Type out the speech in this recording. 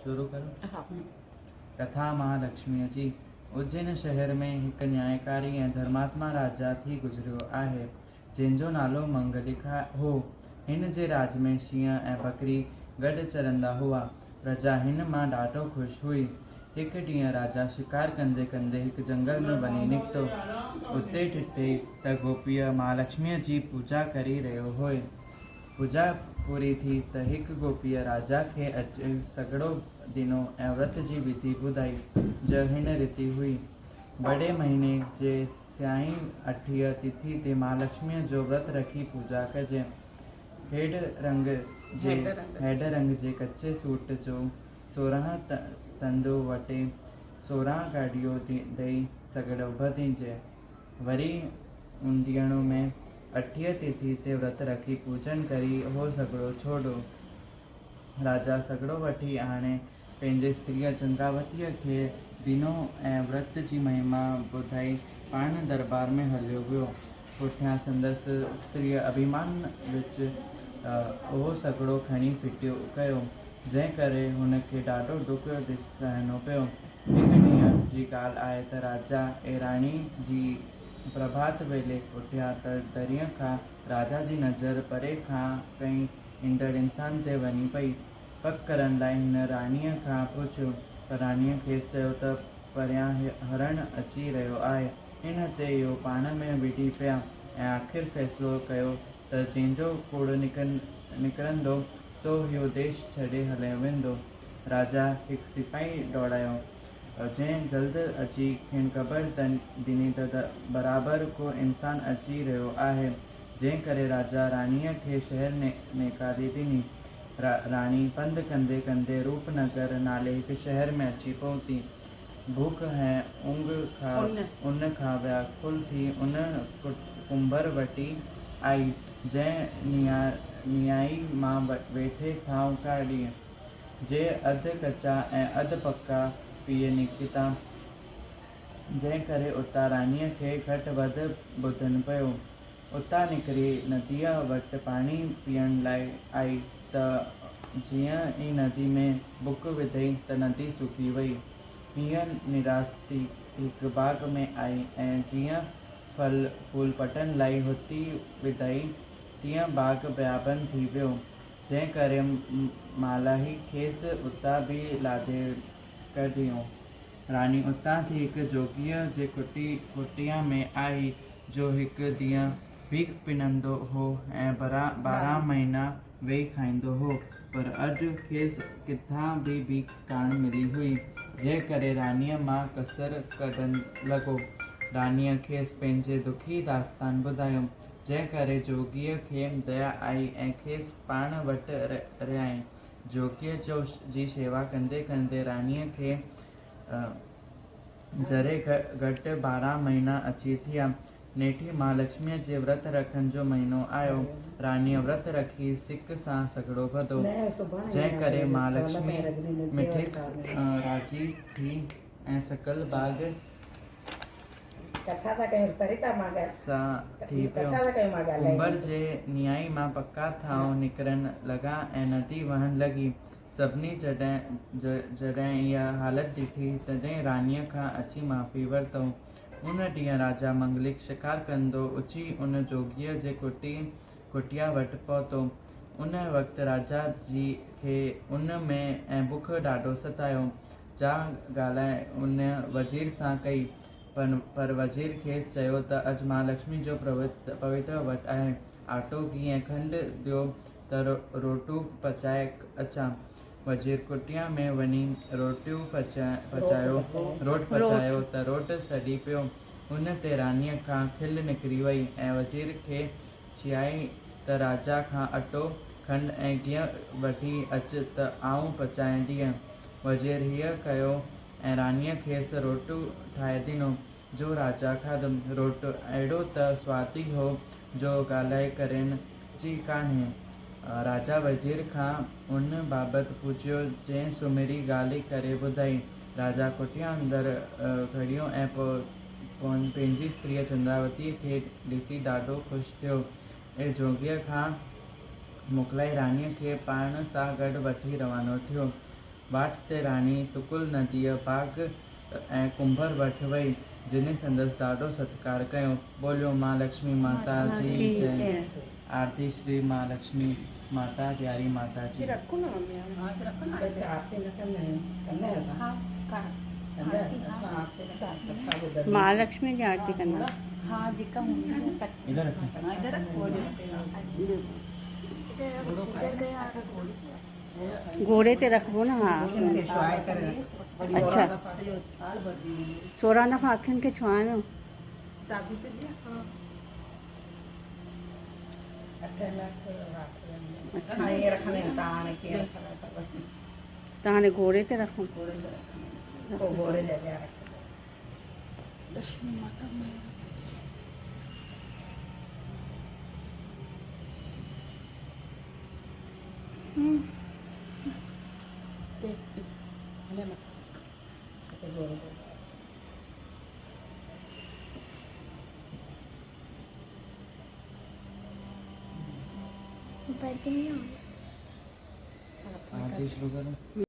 शुरू करो। हाँ। कथा महालक्ष्मीअ जी। उज्जैन शहर में एक न्यायकारी ऐं धर्मात्मा राजा थी गुज़रियो आहे, जंहिंजो नालो मंगलिका हो। हिन जे राज में शींहं ऐं बकरी गॾु चरंदा हुआ। प्रजा हिन मां ॾाढो ख़ुशि हुई। हिकु ॾींहुं राजा शिकार कंदे कंदे हिकु जंगल में वञी निकितो। उते ॾिठई त गोपीअ महालक्ष्मीअ जी पूजा करे रहियो हुओ। पूजा पूरी थी त हिकु गोपीअ राजा खे सॻड़ो ॾिनो ऐं व्रत जी विधि ॿुधाई। जो हिन रीति हुई। बड़े महीने जे सियाई 8 तिथि ते महालक्ष्मीअ जो व्रत रखी पूजा कजे। हेड रंग जे कचे सूट जो 16 तंदो वटे 16 गाॾियो ॾेई सॻड़ो ॿधिजे। वरी उंदियण में 8 तिथि ते व्रत रखी पूजन करी हो सॻड़ो छोड़ो। राजा सॻड़ो वठी आणे पंहिंजे स्त्रीअ चंद्रावतीअ खे ॾिनो ऐं व्रत जी महिमा ॿुधाई पाण दरबार में हलियो वियो। पुठियां संदसि स्त्रीअ अभिमान विच उहो सॻड़ो खणी फिटियो कयो, जंहिं करे हुनखे ॾाढो दुख सहनो पियो। हिकु ॾींहं जी ॻाल्हि आहे त राजा ऐं राणी जी प्रभात वेले उथिया त दरीअ खां राजा जी नज़र परे खां कंहिं ईंदड़ इंसान ते वञी पई। पक करण लाइ हिन राणीअ खां पुछियो, पर राणीअ खेसि चयो त परियां हरण अची रहियो आहे। हिन ते इहो पाण में विड़ी पिया ऐं आख़िर फ़ैसिलो कयो त जंहिंजो कूड़ निकिरंदो सो इहो देश छॾे हलियो वेंदो। राजा हिकु सिपाही दौड़ायो, जंहिं जल्द अची खेनि ख़बर ॾिनी त बराबरि को इंसानु अची रहियो आहे, जंहिं करे राजा राणीअ खे शहर नेकारे ॾिनी। राणी पंधु कंदे कंदे रूपनगर नाले हिकु शहर में अची पहुती। भूख ऐं उन खां व्याकुल थी उन कुंभर वटि आई, जंहिं नियाई मां वेठे खां काढी, जे अधु कचा ऐं अधु पका पीए निकिता, जंहिं करे उतां राणीअ खे घटि वधि ॿुधनि पियो। उतां निकिरी नदीअ वटि पाणी पीअण लाइ आई त जीअं ई नदी में बुक विधई त नदी सुकी वई। हीअं निराश थी हिकु बाग़ में आई ऐं जीअं फल फूल पटण लाइ हुती विधई तीअं बाग़ बियाबन थी वियो, जंहिं करे मालाही खेसि उतां बि लादे कढियो। राणी उतां थी हिकु जोगीअ जे कुटिया में आई, जो हिकु ॾींहुं भीख पिनंदो हो ऐं 12 महीना वेही खाईंदो हो, पर अॼु खेसि किथां बि भीख कान मिली हुई, जंहिं करे राणीअ मां कसर कढणु लॻो। राणीअ खेसि पंहिंजे दुखी दास्तान ॿुधायो, जंहिं करे जोगीअ खे दया आई ऐं खेसि पाण वटि रहियाईं। जोगीअ जी शेवा कंदे कंदे राणीअ खे जरे घटि 12 महीना अची थिया। नेठी महालक्ष्मीअ जे व्रत रखण जो महीनो आयो। राणीअ व्रत रखी सिक सां सॻड़ो ॿधो, जंहिं करे महालक्ष्मी मिठिस राज़ी थी ऐं सकल बाग़ सां थी पियो। कुंभर जे नियाई मां पका थांव निकिरण लॻा ऐं नदी वहण लॻी। सभिनी जॾहिं इहा हालति ॾिठी तॾहिं राणीअ खां अची माफ़ी वरितऊं। उन ॾींहुं राजा मंगलिक शिकार कंदो उची उन जोगीअ जे कुटिया वटि पहुतो। उन वक़्तु राजा जी खे उन में ऐं बुख ॾाढो सतायो। चाह ॻाल्हाए उन वज़ीर सां कई, पर वज़ीर खेसि चयो त अॼु महालक्ष्मी जो पवित्र वटि आहे। आटो गिहु ऐं खंडु ॾियो त रोटू पचाए अचां। वज़ीर कुटिया में वञी रोट पचायो त रोट सड़ी पियो। हुन ते राणीअ खां खिल निकिरी वई ऐं वज़ीर खे चियाई त राजा खां अटो खंडु ऐं गिहु वठी अच त आउं पचाईंदीअं। वज़ीर हीअं कयो ऐं राणीअ खेसि रोटू ठाहे ॾिनो, जो राजा खाधो। रोट अहिड़ो त स्वादी हो जो ॻाल्हाए करण जी कान्हे। राजा वज़ीर खां उन बाबति पुछियो, जंहिं सुमिरी ॻाल्हि करे ॿुधाई। राजा कुटिया अंदरि घड़ियो ऐं पंहिंजी स्त्रीअ चंद्रावतीअ खे ॾिसी ॾाढो ख़ुशि थियो ऐं जोगीअ खां मोकिलाए राणीअ खे पाण सां गॾु वठी रवानो थियो। वाट ते राणी सुकुल नदीअ बाग ऐं कुंभर वटि वई, जिन संदसि ॾाढो सत्कार कयो। बोलियो मां लक्ष्मी माता जी जय। आरती श्री मां लक्ष्मी माता प्यारी माता जी। रखो ना मम्मी, रखो ना। वैसे आरती न करना है हाँ का महालक्ष्मी की आरती करना। हाँ जी का इधर रखो। इधर रखो। घोड़े ते रखबो ना। हाँ अच्छा, 16 दफ़ा अखियुनि खे छुआइणो। दादी से दिया। हाँ अच्छा ये रखने ताने के रखना त हाणे घोड़े ते रखूं। को घोड़े ले जा लक्ष्मी माता आरती शुरू करो।